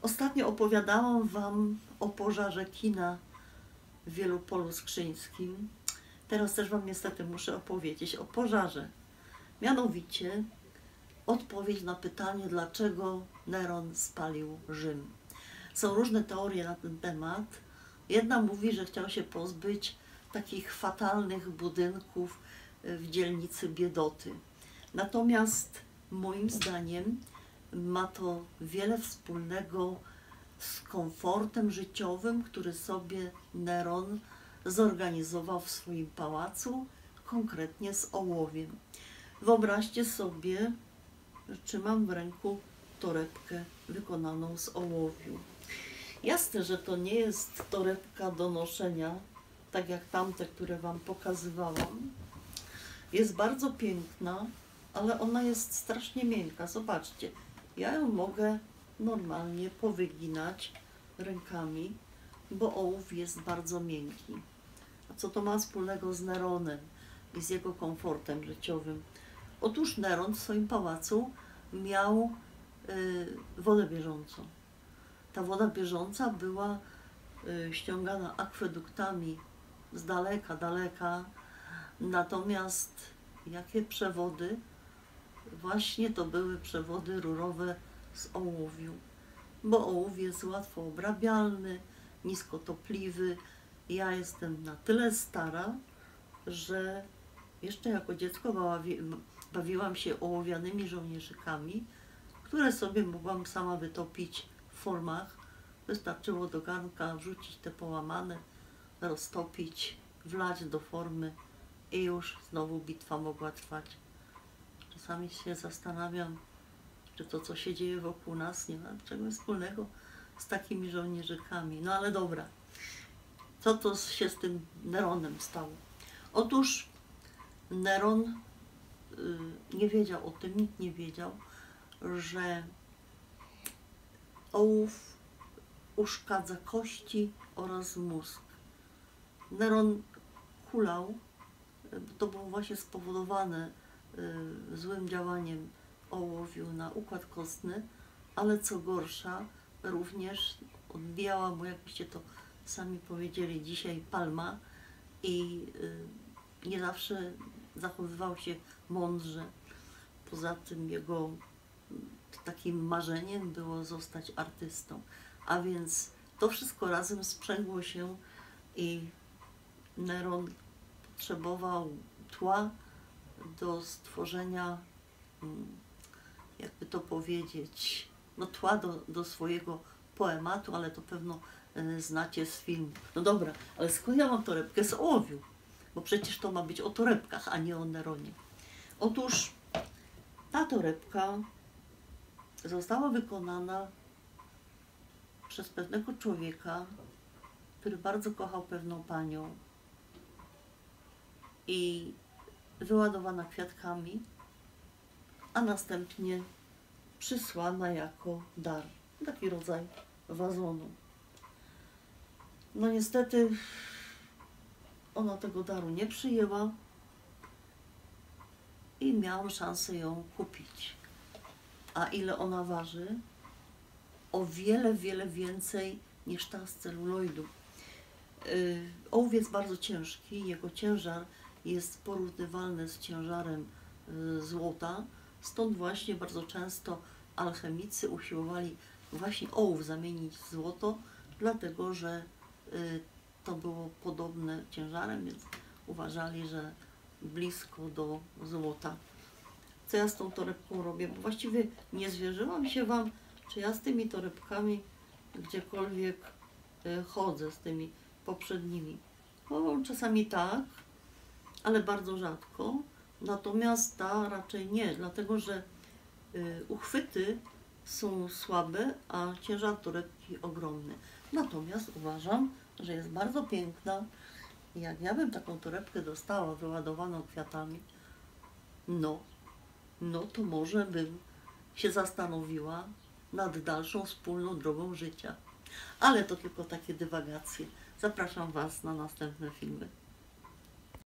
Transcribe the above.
Ostatnio opowiadałam Wam o pożarze kina w Wielopolu Skrzyńskim. Teraz też Wam niestety muszę opowiedzieć o pożarze. Mianowicie odpowiedź na pytanie, dlaczego Neron spalił Rzym. Są różne teorie na ten temat. Jedna mówi, że chciał się pozbyć takich fatalnych budynków w dzielnicy Biedoty. Natomiast moim zdaniem ma to wiele wspólnego z komfortem życiowym, który sobie Neron zorganizował w swoim pałacu, konkretnie z ołowiem. Wyobraźcie sobie, że trzymam w ręku torebkę wykonaną z ołowiu. Jasne, że to nie jest torebka do noszenia, tak jak tamte, które Wam pokazywałam. Jest bardzo piękna, ale ona jest strasznie miękka. Zobaczcie, ja ją mogę normalnie powyginać rękami, bo ołów jest bardzo miękki. A co to ma wspólnego z Neronem i z jego komfortem życiowym? Otóż Neron w swoim pałacu miał wodę bieżącą. Ta woda bieżąca była ściągana akweduktami z daleka, natomiast jakie przewody? Właśnie to były przewody rurowe z ołowiu, bo ołów jest łatwo obrabialny, niskotopliwy. Ja jestem na tyle stara, że jeszcze jako dziecko bawiłam się ołowianymi żołnierzykami, które sobie mogłam sama wytopić w formach. Wystarczyło do garnka wrzucić te połamane, roztopić, wlać do formy i już znowu bitwa mogła trwać. Czasami się zastanawiam, czy to, co się dzieje wokół nas, nie ma czegoś wspólnego z takimi żołnierzykami. No ale dobra, co to się z tym Neronem stało? Otóż Neron nie wiedział o tym, nikt nie wiedział, że ołów uszkadza kości oraz mózg. Neron hulał, to było właśnie spowodowane złym działaniem ołowiu na układ kostny, ale co gorsza, również odbijała mu, jakbyście to sami powiedzieli dzisiaj, palma i nie zawsze zachowywał się mądrze. Poza tym jego takim marzeniem było zostać artystą. A więc to wszystko razem sprzęgło się i Neron potrzebował tła do stworzenia, jakby to powiedzieć, no tła do swojego poematu, ale to pewno znacie z filmu. No dobra, ale skąd ja mam torebkę z ołowiu? Bo przecież to ma być o torebkach, a nie o Neronie. Otóż ta torebka została wykonana przez pewnego człowieka, który bardzo kochał pewną panią i wyładowana kwiatkami, a następnie przysłana jako dar, taki rodzaj wazonu. No niestety ona tego daru nie przyjęła i miałam szansę ją kupić. A ile ona waży? O wiele więcej niż ta z celuloidu. Ołów jest bardzo ciężki, jego ciężar jest porównywalny z ciężarem złota, stąd właśnie bardzo często alchemicy usiłowali właśnie ołów zamienić w złoto, dlatego że to było podobne ciężarem, więc uważali, że blisko do złota. Co ja z tą torebką robię? Bo właściwie nie zwierzyłam się Wam, czy ja z tymi torebkami gdziekolwiek chodzę, z tymi poprzednimi. No, czasami tak, ale bardzo rzadko. Natomiast ta raczej nie, dlatego że uchwyty są słabe, a ciężar torebki ogromny. Natomiast uważam, że jest bardzo piękna. Jak ja bym taką torebkę dostała wyładowaną kwiatami, no to może bym się zastanowiła nad dalszą wspólną drogą życia. Ale to tylko takie dywagacje. Zapraszam Was na następne filmy.